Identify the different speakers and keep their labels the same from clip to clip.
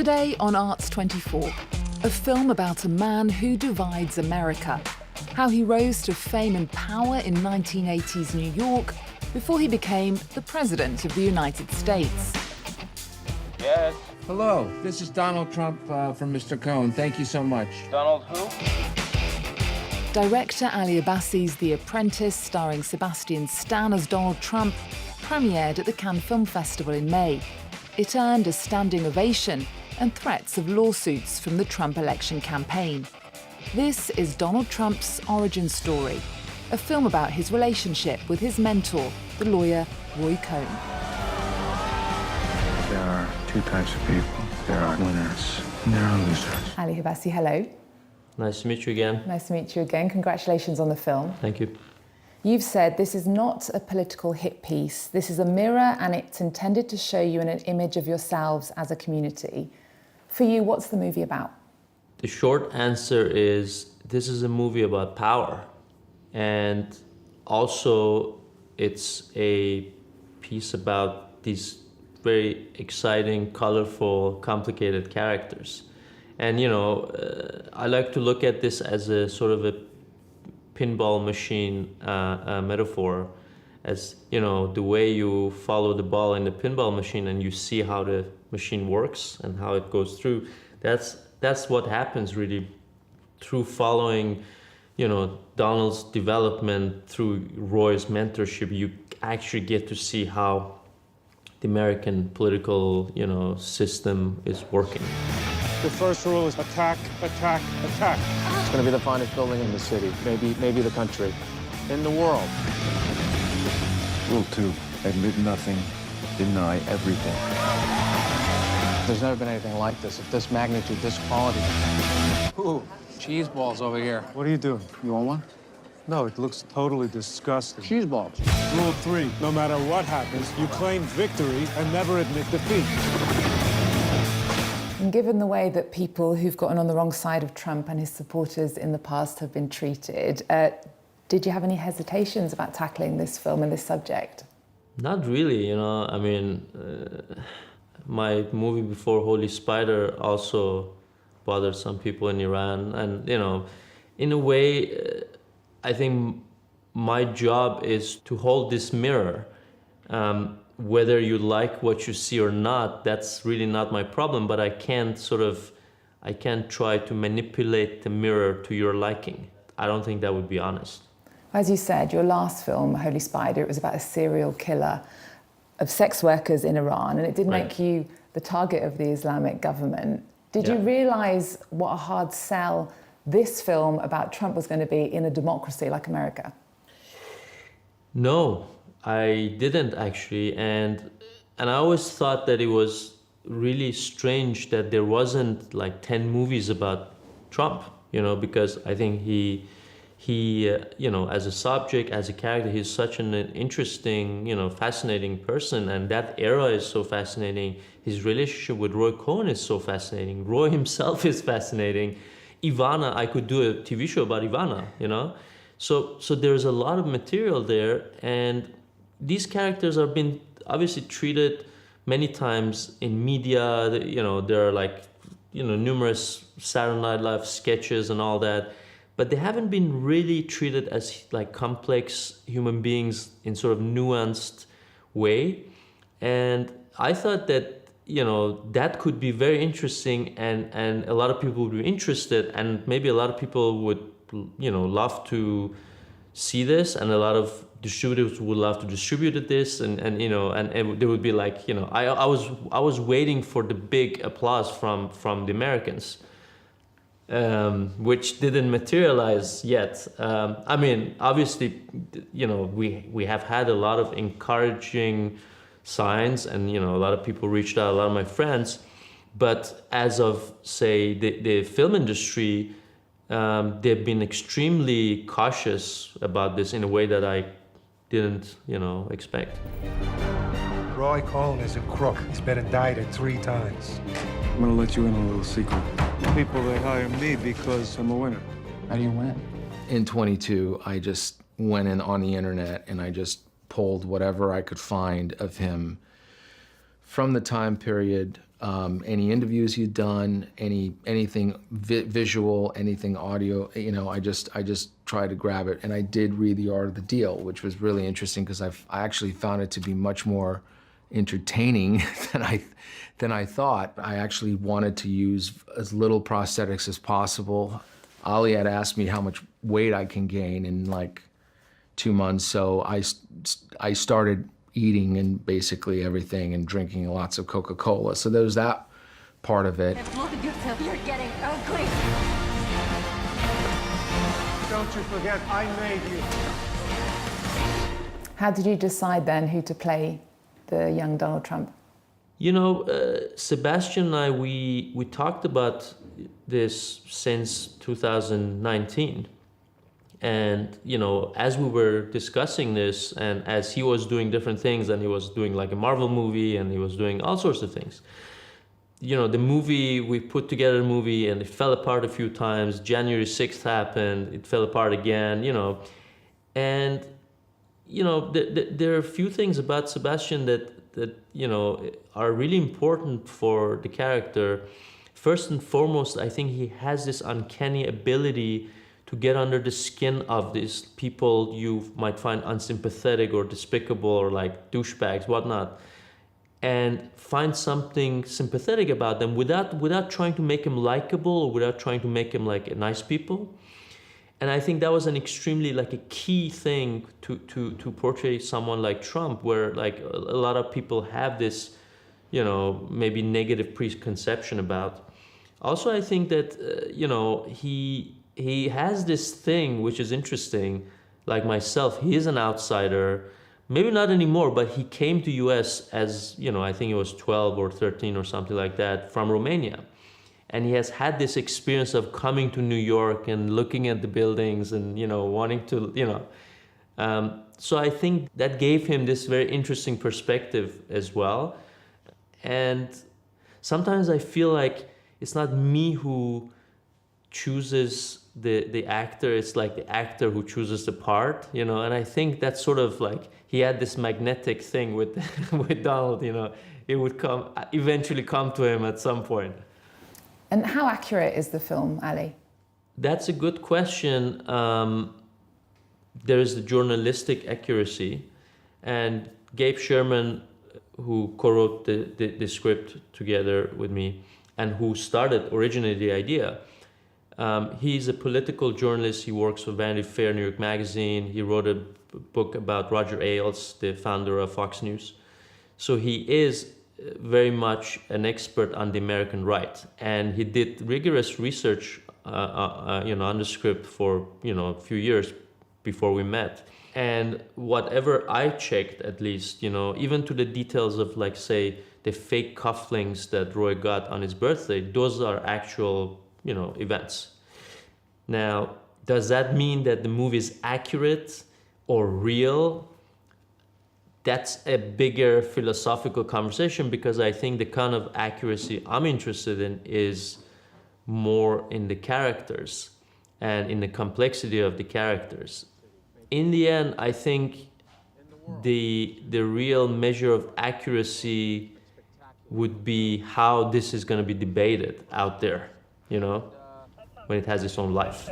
Speaker 1: Today on Arts 24, a film about a man who divides America, how he rose to fame and power in 1980s New York before he became the President of the United States.
Speaker 2: Yes.
Speaker 3: Hello, this is Donald Trump from Mr. Cohn. Thank you so much.
Speaker 2: Donald who?
Speaker 1: Director Ali Abbasi's The Apprentice, starring Sebastian Stan as Donald Trump, premiered at the Cannes Film Festival in May. It earned a standing ovation and threats of lawsuits from the Trump election campaign. This is Donald Trump's origin story, a film about his relationship with his mentor, the lawyer Roy Cohn.
Speaker 4: There are two types of people. There are winners and there are losers.
Speaker 1: Ali Abbasi, hello.
Speaker 5: Nice to meet you again.
Speaker 1: Nice to meet you again. Congratulations on the film.
Speaker 5: Thank you.
Speaker 1: You've said this is not a political hit piece. This is a mirror and it's intended to show you an image of yourselves as a community. For you, what's the movie about?
Speaker 5: The short answer is this is a movie about power. And also it's a piece about these very exciting, colorful, complicated characters. And, you know, I like to look at this as a sort of a pinball machine metaphor, as, you know, the way you follow the ball in the pinball machine and you see how the machine works and how it goes through. That's what happens really through following, you know, Donald's development through Roy's mentorship. You actually get to see how the American political, you know, system is working.
Speaker 6: The first rule is attack, attack, attack.
Speaker 7: It's going to be the finest building in the city, maybe the country, in the world.
Speaker 4: Rule 2, admit nothing, deny everything.
Speaker 7: There's never been anything like this, of this magnitude, this quality. Ooh, cheese balls over here.
Speaker 6: What are you doing?
Speaker 7: You want one?
Speaker 6: No, it looks totally disgusting.
Speaker 7: Cheese balls.
Speaker 6: Rule 3, no matter what happens, you claim victory and never admit defeat.
Speaker 1: And given the way that people who've gotten on the wrong side of Trump and his supporters in the past have been treated, did you have any hesitations about tackling this film and this subject?
Speaker 5: Not really, you know. I mean, my movie before Holy Spider also bothered some people in Iran. And, you know, in a way, I think my job is to hold this mirror. Whether you like what you see or not, that's really not my problem, but I can't try to manipulate the mirror to your liking. I don't think that would be honest.
Speaker 1: As you said, your last film, Holy Spider, it was about a serial killer of sex workers in Iran, and it did make you the target of the Islamic government. Did you realize what a hard sell this film about Trump was going to be in a democracy like America?
Speaker 5: No, I didn't actually, and I always thought that it was really strange that there wasn't like 10 movies about Trump, you know, because I think he you know, as a subject, as a character, he's such an interesting, you know, fascinating person, and that era is so fascinating. His relationship with Roy Cohn is so fascinating. Roy himself is fascinating. Ivana, I could do a TV show about Ivana, you know? So there's a lot of material there, and these characters have been obviously treated many times in media. You know, there are like, you know, numerous Saturday Night Live sketches and all that, but they haven't been really treated as like complex human beings in sort of nuanced way. And I thought that, you know, that could be very interesting, and a lot of people would be interested, and maybe a lot of people would, you know, love to see this, and a lot of distributors would love to distribute this, and you know, and there would be like, you know, I was waiting for the big applause from the Americans, which didn't materialize yet. I mean, obviously, you know, we have had a lot of encouraging signs, and, you know, a lot of people reached out, a lot of my friends, but as of, say, the film industry, they've been extremely cautious about this in a way that I didn't, you know, expect.
Speaker 8: Roy Cohn is a crook. He's been indicted 3 times.
Speaker 4: I'm gonna let you in on a little secret.
Speaker 6: People, they hire me because I'm a winner.
Speaker 7: How do you win?
Speaker 9: In 22, I just went in on the internet and I just pulled whatever I could find of him from the time period any interviews he'd done, anything visual, anything audio. You know, I just tried to grab it, and I did read The Art of the Deal, which was really interesting because I actually found it to be much more entertaining than I thought. I actually wanted to use as little prosthetics as possible. Ali had asked me how much weight I can gain in like 2 months, so I started eating and basically everything and drinking lots of Coca-Cola. So there was that part of it.
Speaker 10: You're getting ugly.
Speaker 8: Don't you forget, I made you.
Speaker 1: How did you decide then who to play the young Donald Trump?
Speaker 5: You know, Sebastian and I, we talked about this since 2019. And, you know, as we were discussing this, and as he was doing different things, and he was doing like a Marvel movie, and he was doing all sorts of things. You know, the movie, we put together a movie, and it fell apart a few times. January 6th happened, it fell apart again, you know. And, you know, there are a few things about Sebastian that, you know, are really important for the character. First and foremost, I think he has this uncanny ability to get under the skin of these people you might find unsympathetic or despicable or like douchebags, whatnot, and find something sympathetic about them without trying to make them likable or without trying to make them like nice people. And I think that was an extremely like a key thing to portray someone like Trump, where like a lot of people have this, you know, maybe negative preconception about. Also, I think that, you know, he has this thing which is interesting, like myself, he is an outsider, maybe not anymore, but he came to US as, you know, I think he was 12 or 13 or something like that, from Romania. And he has had this experience of coming to New York and looking at the buildings and, you know, wanting to, you know. So I think that gave him this very interesting perspective as well. And sometimes I feel like it's not me who chooses the actor, it's like the actor who chooses the part, you know. And I think that's sort of like, he had this magnetic thing with with Donald, you know. It would eventually come to him at some point.
Speaker 1: And how accurate is the film, Ali?
Speaker 5: That's a good question. There is the journalistic accuracy, and Gabe Sherman, who co-wrote the script together with me and who originated the idea, he's a political journalist. He works for Vanity Fair, New York Magazine. He wrote a book about Roger Ailes, the founder of Fox News. So he is very much an expert on the American right, and he did rigorous research, you know, on the script for, you know, a few years before we met. And whatever I checked, at least, you know, even to the details of, like, say, the fake cufflinks that Roy got on his birthday, those are actual, you know, events. Now, does that mean that the movie is accurate or real? That's a bigger philosophical conversation, because I think the kind of accuracy I'm interested in is more in the characters and in the complexity of the characters. In the end, I think the real measure of accuracy would be how this is going to be debated out there, you know, when it has its own life.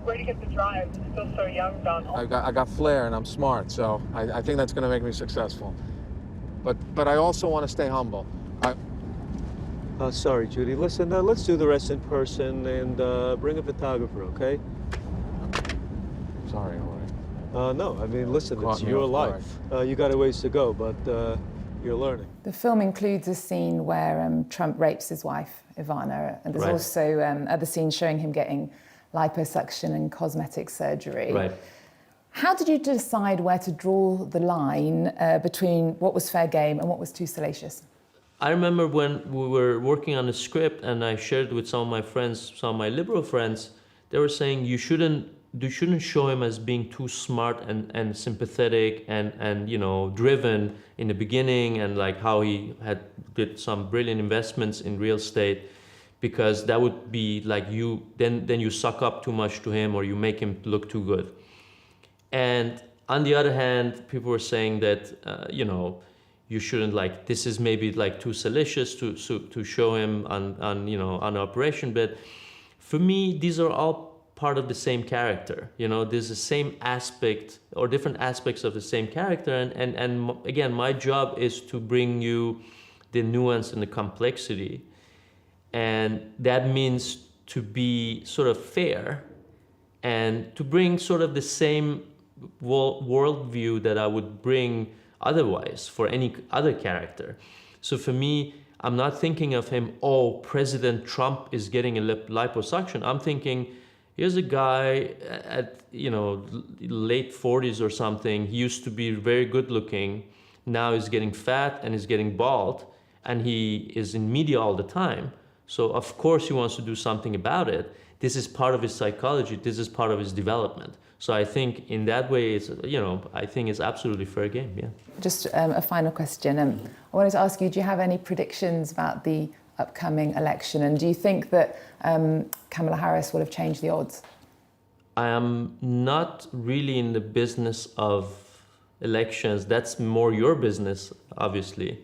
Speaker 10: Where do you get the drive? You're still so young, Donald.
Speaker 7: I got flair and I'm smart, so I think that's going to make me successful. But I also want to stay humble.
Speaker 11: Sorry, Judy. Listen, let's do the rest in person and bring a photographer, okay?
Speaker 7: Sorry, Roy.
Speaker 11: No, I mean, listen, it's your life. You got a ways to go, but you're learning.
Speaker 1: The film includes a scene where Trump rapes his wife, Ivana, and there's
Speaker 5: Right.
Speaker 1: also other scenes showing him getting liposuction and cosmetic surgery.
Speaker 5: Right.
Speaker 1: How did you decide where to draw the line between what was fair game and what was too salacious?
Speaker 5: I remember when we were working on the script and I shared with some of my friends, some of my liberal friends, they were saying you shouldn't show him as being too smart and sympathetic and you know, driven in the beginning, and like how he did some brilliant investments in real estate, because that would be like then you suck up too much to him or you make him look too good. And on the other hand, people were saying that, you know, you shouldn't like, this is maybe like too salacious to show him on you know, on operation. But for me, these are all part of the same character. You know, there's the same aspect or different aspects of the same character. And again, my job is to bring you the nuance and the complexity. And that means to be sort of fair and to bring sort of the same worldview that I would bring otherwise for any other character. So for me, I'm not thinking of him, oh, President Trump is getting a liposuction. I'm thinking, here's a guy at, you know, late 40s or something. He used to be very good looking. Now he's getting fat and he's getting bald, and he is in media all the time. So of course he wants to do something about it. This is part of his psychology. This is part of his development. So I think in that way, it's, you know, I think it's absolutely fair game, yeah.
Speaker 1: Just a final question. I wanted to ask you, do you have any predictions about the upcoming election? And do you think that Kamala Harris will have changed the odds?
Speaker 5: I am not really in the business of elections. That's more your business, obviously.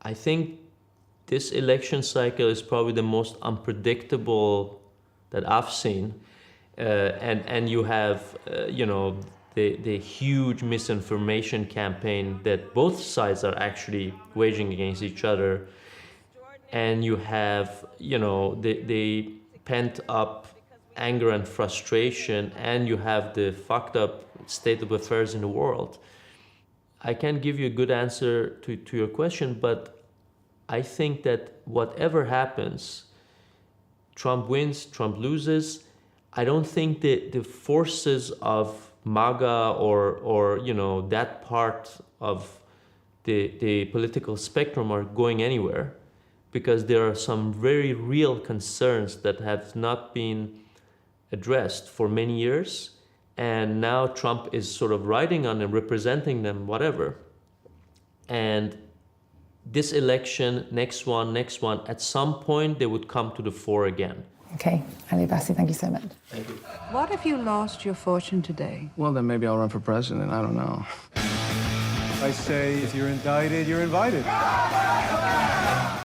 Speaker 5: I think this election cycle is probably the most unpredictable that I've seen. And you have, you know, the huge misinformation campaign that both sides are actually waging against each other. And you have, you know, the pent up anger and frustration, and you have the fucked up state of affairs in the world. I can't give you a good answer to your question, but I think that whatever happens, Trump wins, Trump loses, I don't think that the forces of MAGA or you know, that part of the political spectrum are going anywhere, because there are some very real concerns that have not been addressed for many years, and now Trump is sort of riding on them, representing them, whatever. And this election, next one, at some point they would come to the fore again.
Speaker 1: Okay, Ali Abbasi, thank you so much.
Speaker 5: Thank you.
Speaker 12: What if you lost your fortune today?
Speaker 7: Well, then maybe I'll run for president. I don't know.
Speaker 11: I say, if you're indicted, you're invited.